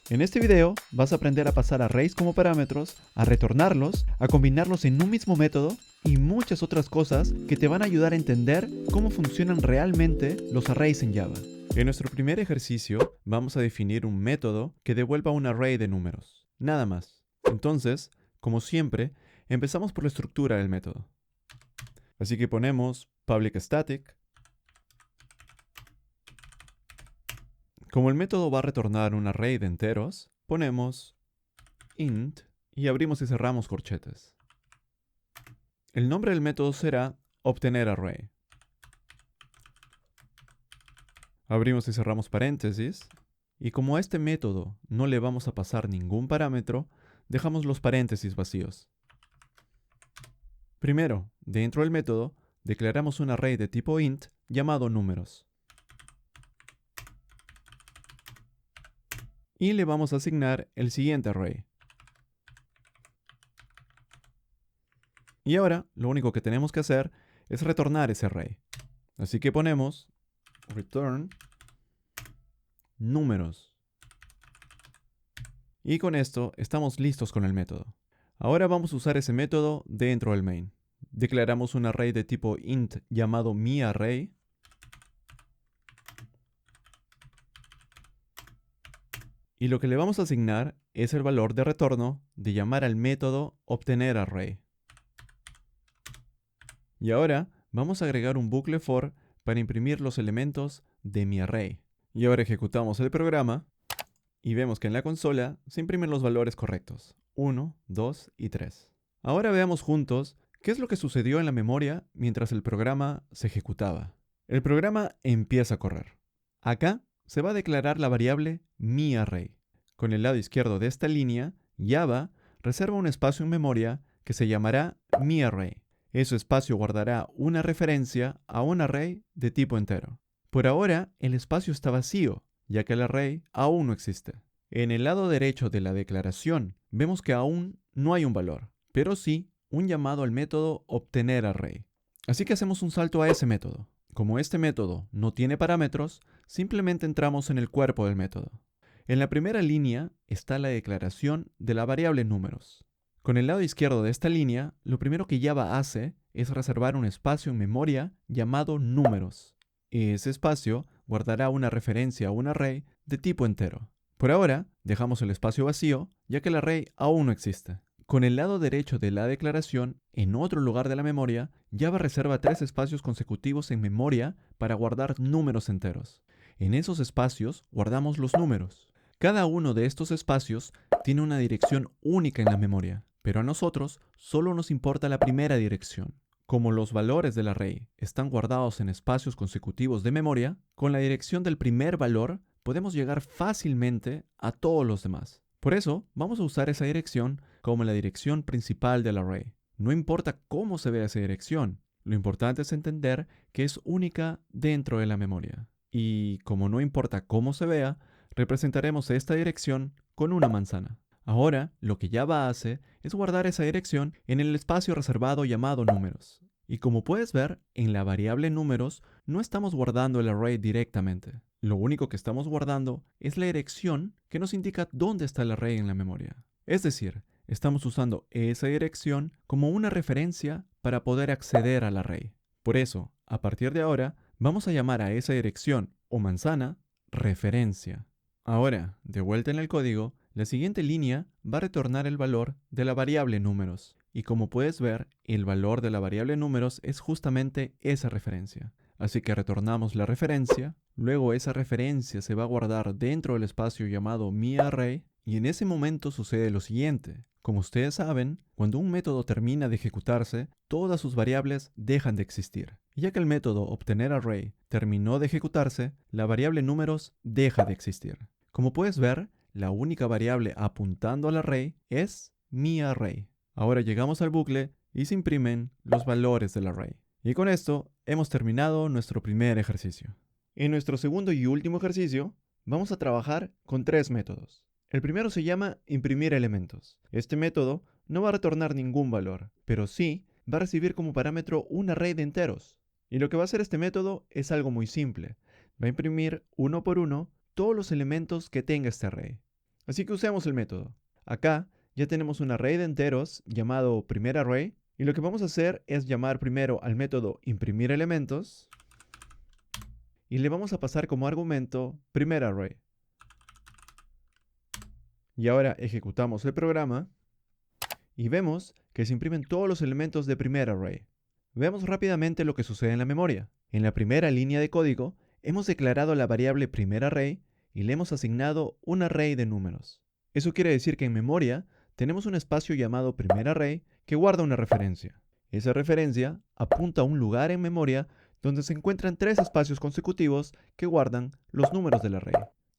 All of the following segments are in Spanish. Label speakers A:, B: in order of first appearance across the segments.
A: En este video vas a aprender a pasar arrays como parámetros, a retornarlos, a combinarlos en un mismo método y muchas otras cosas que te van a ayudar a entender cómo funcionan realmente los arrays en Java. En nuestro primer ejercicio vamos a definir un método que devuelva un array de números. Nada más. Entonces, como siempre, empezamos por la estructura del método. Así que ponemos public static. Como el método va a retornar un array de enteros, ponemos int y abrimos y cerramos corchetes. El nombre del método será obtenerArray. Abrimos y cerramos paréntesis. Y como a este método no le vamos a pasar ningún parámetro, dejamos los paréntesis vacíos. Primero, dentro del método, declaramos un array de tipo int llamado números. Y le vamos a asignar el siguiente array. Y ahora, lo único que tenemos que hacer es retornar ese array. Así que ponemos return números. Y con esto estamos listos con el método. Ahora vamos a usar ese método dentro del main. Declaramos un array de tipo int llamado miArray. Y lo que le vamos a asignar es el valor de retorno de llamar al método obtenerArray. Y ahora vamos a agregar un bucle for para imprimir los elementos de mi array. Y ahora ejecutamos el programa y vemos que en la consola se imprimen los valores correctos, 1, 2 y 3. Ahora veamos juntos qué es lo que sucedió en la memoria mientras el programa se ejecutaba. El programa empieza a correr. Acá se va a declarar la variable miArray. Con el lado izquierdo de esta línea, Java reserva un espacio en memoria que se llamará miArray. Ese espacio guardará una referencia a un array de tipo entero. Por ahora, el espacio está vacío, ya que el array aún no existe. En el lado derecho de la declaración, vemos que aún no hay un valor, pero sí un llamado al método obtenerArray. Así que hacemos un salto a ese método. Como este método no tiene parámetros, simplemente entramos en el cuerpo del método. En la primera línea está la declaración de la variable números. Con el lado izquierdo de esta línea, lo primero que Java hace es reservar un espacio en memoria llamado números. Ese espacio guardará una referencia a un array de tipo entero. Por ahora, dejamos el espacio vacío, ya que el array aún no existe. Con el lado derecho de la declaración, en otro lugar de la memoria, Java reserva 3 espacios consecutivos en memoria para guardar números enteros. En esos espacios guardamos los números. Cada uno de estos espacios tiene una dirección única en la memoria, pero a nosotros solo nos importa la primera dirección. Como los valores del array están guardados en espacios consecutivos de memoria, con la dirección del primer valor podemos llegar fácilmente a todos los demás. Por eso, vamos a usar esa dirección como la dirección principal del array. No importa cómo se vea esa dirección, lo importante es entender que es única dentro de la memoria. Y como no importa cómo se vea, representaremos esta dirección con una manzana. Ahora, lo que Java hace es guardar esa dirección en el espacio reservado llamado números. Y como puedes ver, en la variable números no estamos guardando el array directamente. Lo único que estamos guardando es la dirección que nos indica dónde está el array en la memoria. Es decir, estamos usando esa dirección como una referencia para poder acceder al array. Por eso, a partir de ahora, vamos a llamar a esa dirección o manzana referencia. Ahora, de vuelta en el código, la siguiente línea va a retornar el valor de la variable números. Y como puedes ver, el valor de la variable números es justamente esa referencia. Así que retornamos la referencia, luego esa referencia se va a guardar dentro del espacio llamado miArray, y en ese momento sucede lo siguiente. Como ustedes saben, cuando un método termina de ejecutarse, todas sus variables dejan de existir. Y ya que el método obtenerArray terminó de ejecutarse, la variable números deja de existir. Como puedes ver, la única variable apuntando al array es miArray. Ahora llegamos al bucle y se imprimen los valores del array. Y con esto hemos terminado nuestro primer ejercicio. En nuestro segundo y último ejercicio, vamos a trabajar con 3 métodos. El primero se llama imprimir elementos. Este método no va a retornar ningún valor, pero sí va a recibir como parámetro un array de enteros. Y lo que va a hacer este método es algo muy simple. Va a imprimir uno por uno todos los elementos que tenga este array. Así que usemos el método. Acá ya tenemos un array de enteros llamado primerArray, y lo que vamos a hacer es llamar primero al método imprimirElementos y le vamos a pasar como argumento primerArray. Y ahora ejecutamos el programa y vemos que se imprimen todos los elementos de primerArray. Veamos rápidamente lo que sucede en la memoria. En la primera línea de código hemos declarado la variable primerArray y le hemos asignado un array de números. Eso quiere decir que en memoria tenemos un espacio llamado primerArray que guarda una referencia. Esa referencia apunta a un lugar en memoria donde se encuentran 3 espacios consecutivos que guardan los números del array.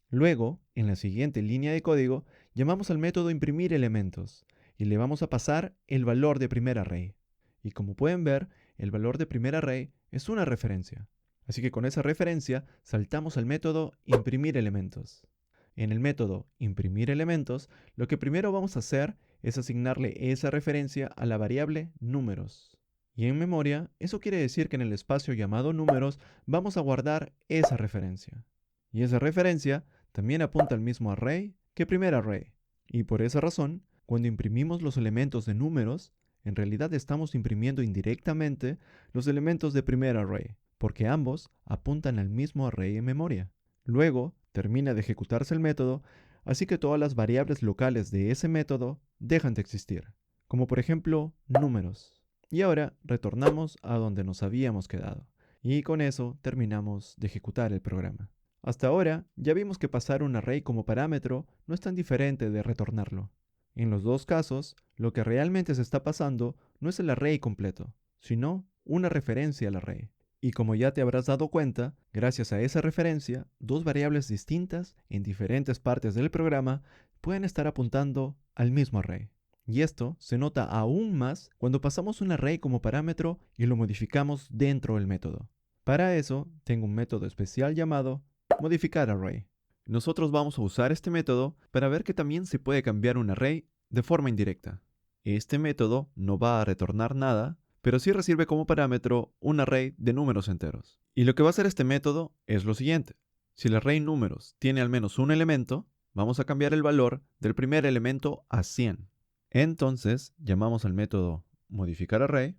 A: Luego, en la siguiente línea de código, llamamos al método imprimirElementos y le vamos a pasar el valor de primerArray. Y como pueden ver, el valor de primerArray es una referencia. Así que con esa referencia saltamos al método imprimirElementos. En el método imprimirElementos, lo que primero vamos a hacer es asignarle esa referencia a la variable números. Y en memoria, eso quiere decir que en el espacio llamado números vamos a guardar esa referencia. Y esa referencia también apunta al mismo array que primerArray. Y por esa razón, cuando imprimimos los elementos de números, en realidad estamos imprimiendo indirectamente los elementos de primerArray, porque ambos apuntan al mismo array en memoria. Luego, termina de ejecutarse el método, así que todas las variables locales de ese método dejan de existir, como por ejemplo números. Y ahora retornamos a donde nos habíamos quedado. Y con eso terminamos de ejecutar el programa. Hasta ahora ya vimos que pasar un array como parámetro no es tan diferente de retornarlo. En los dos casos, lo que realmente se está pasando no es el array completo, sino una referencia al array. Y como ya te habrás dado cuenta, gracias a esa referencia, dos variables distintas en diferentes partes del programa pueden estar apuntando al mismo array. Y esto se nota aún más cuando pasamos un array como parámetro y lo modificamos dentro del método. Para eso, tengo un método especial llamado modificarArray. Nosotros vamos a usar este método para ver que también se puede cambiar un array de forma indirecta. Este método no va a retornar nada, pero sí recibe como parámetro un array de números enteros. Y lo que va a hacer este método es lo siguiente. Si el array números tiene al menos un elemento, vamos a cambiar el valor del primer elemento a 100. Entonces, llamamos al método modificarArray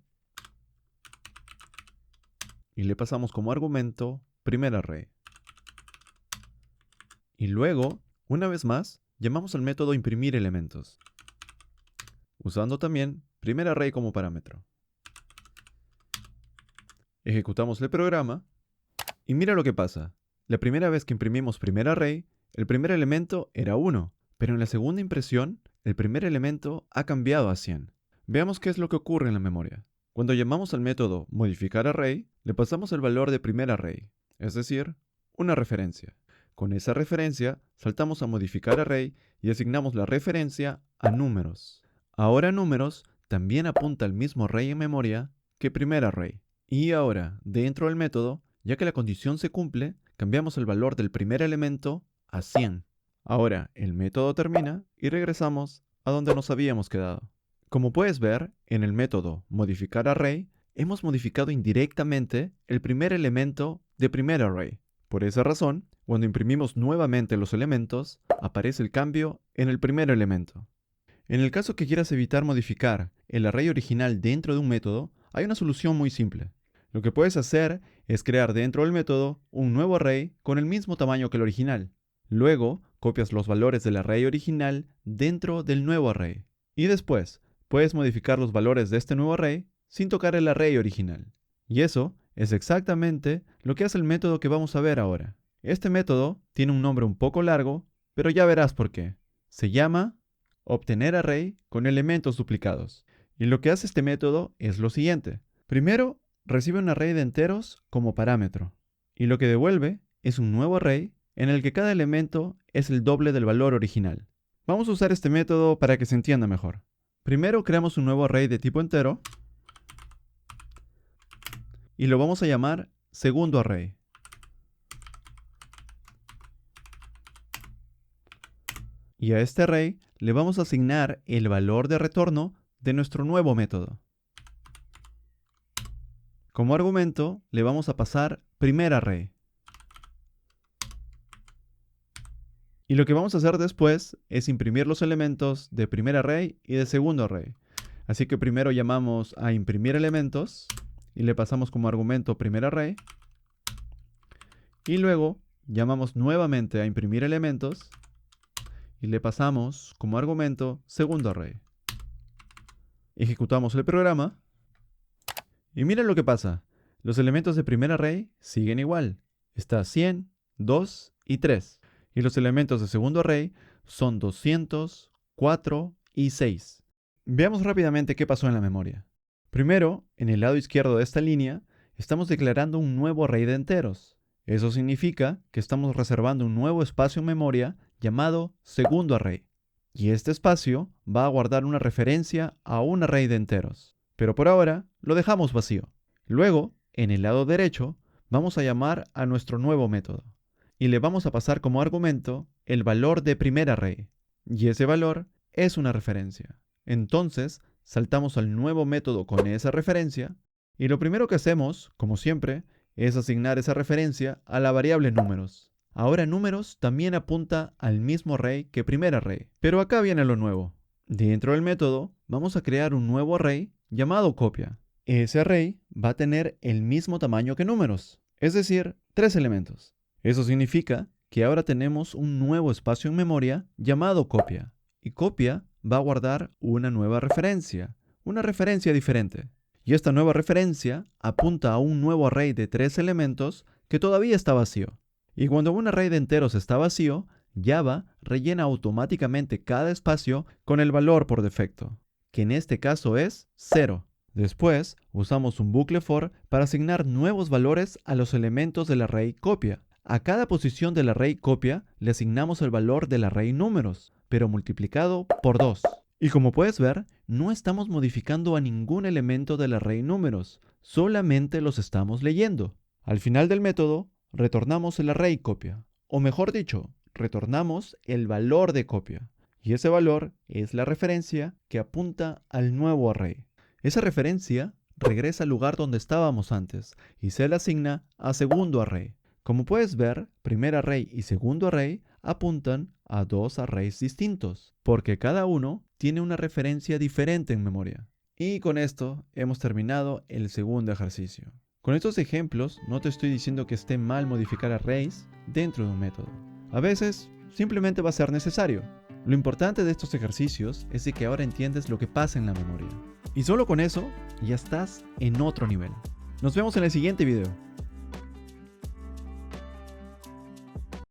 A: y le pasamos como argumento primerArray. Y luego, una vez más, llamamos al método imprimirElementos, usando también primerArray como parámetro. Ejecutamos el programa y mira lo que pasa. La primera vez que imprimimos primerArray, el primer elemento era 1, pero en la segunda impresión, el primer elemento ha cambiado a 100. Veamos qué es lo que ocurre en la memoria. Cuando llamamos al método modificarArray, le pasamos el valor de primerArray, es decir, una referencia. Con esa referencia, saltamos a modificarArray y asignamos la referencia a números. Ahora números también apunta al mismo array en memoria que primerArray. Y ahora, dentro del método, ya que la condición se cumple, cambiamos el valor del primer elemento a 100. Ahora, el método termina y regresamos a donde nos habíamos quedado. Como puedes ver, en el método modificarArray, hemos modificado indirectamente el primer elemento de primerArray. Por esa razón, cuando imprimimos nuevamente los elementos, aparece el cambio en el primer elemento. En el caso que quieras evitar modificar el array original dentro de un método, hay una solución muy simple. Lo que puedes hacer es crear dentro del método un nuevo array con el mismo tamaño que el original. Luego, copias los valores del array original dentro del nuevo array. Y después, puedes modificar los valores de este nuevo array sin tocar el array original. Y eso es exactamente lo que hace el método que vamos a ver ahora. Este método tiene un nombre un poco largo, pero ya verás por qué. Se llama obtener array con elementos duplicados. Y lo que hace este método es lo siguiente. Primero, recibe un array de enteros como parámetro. Y lo que devuelve es un nuevo array en el que cada elemento es el doble del valor original. Vamos a usar este método para que se entienda mejor. Primero creamos un nuevo array de tipo entero y lo vamos a llamar segundo array. Y a este array le vamos a asignar el valor de retorno de nuestro nuevo método. Como argumento le vamos a pasar primer array. Y lo que vamos a hacer después es imprimir los elementos de primer array y de segundo array. Así que primero llamamos a imprimir elementos y le pasamos como argumento primer array. Y luego llamamos nuevamente a imprimir elementos y le pasamos como argumento segundo array. Ejecutamos el programa y miren lo que pasa. Los elementos de primer array siguen igual. Está 100, 2 y 3. Y los elementos de segundo array son 200, 4 y 6. Veamos rápidamente qué pasó en la memoria. Primero, en el lado izquierdo de esta línea, estamos declarando un nuevo array de enteros. Eso significa que estamos reservando un nuevo espacio en memoria llamado segundo array. Y este espacio va a guardar una referencia a un array de enteros. Pero por ahora lo dejamos vacío. Luego, en el lado derecho, vamos a llamar a nuestro nuevo método. Y le vamos a pasar como argumento el valor de primer array. Y ese valor es una referencia. Entonces, saltamos al nuevo método con esa referencia. Y lo primero que hacemos, como siempre, es asignar esa referencia a la variable números. Ahora números también apunta al mismo array que primer array. Pero acá viene lo nuevo. Dentro del método, vamos a crear un nuevo array llamado copia. Ese array va a tener el mismo tamaño que números, es decir, 3 elementos. Eso significa que ahora tenemos un nuevo espacio en memoria llamado copia. Y copia va a guardar una nueva referencia, una referencia diferente. Y esta nueva referencia apunta a un nuevo array de 3 elementos que todavía está vacío. Y cuando un array de enteros está vacío, Java rellena automáticamente cada espacio con el valor por defecto, que en este caso es 0. Después, usamos un bucle for para asignar nuevos valores a los elementos del array copia. A cada posición del array copia le asignamos el valor del array números, pero multiplicado por 2. Y como puedes ver, no estamos modificando a ningún elemento del array números, solamente los estamos leyendo. Al final del método, retornamos el array copia, o mejor dicho, retornamos el valor de copia. Y ese valor es la referencia que apunta al nuevo array. Esa referencia regresa al lugar donde estábamos antes y se le asigna a segundo array. Como puedes ver, primer array y segundo array apuntan a dos arrays distintos, porque cada uno tiene una referencia diferente en memoria. Y con esto hemos terminado el segundo ejercicio. Con estos ejemplos no te estoy diciendo que esté mal modificar arrays dentro de un método. A veces simplemente va a ser necesario. Lo importante de estos ejercicios es de que ahora entiendes lo que pasa en la memoria. Y solo con eso ya estás en otro nivel. Nos vemos en el siguiente video.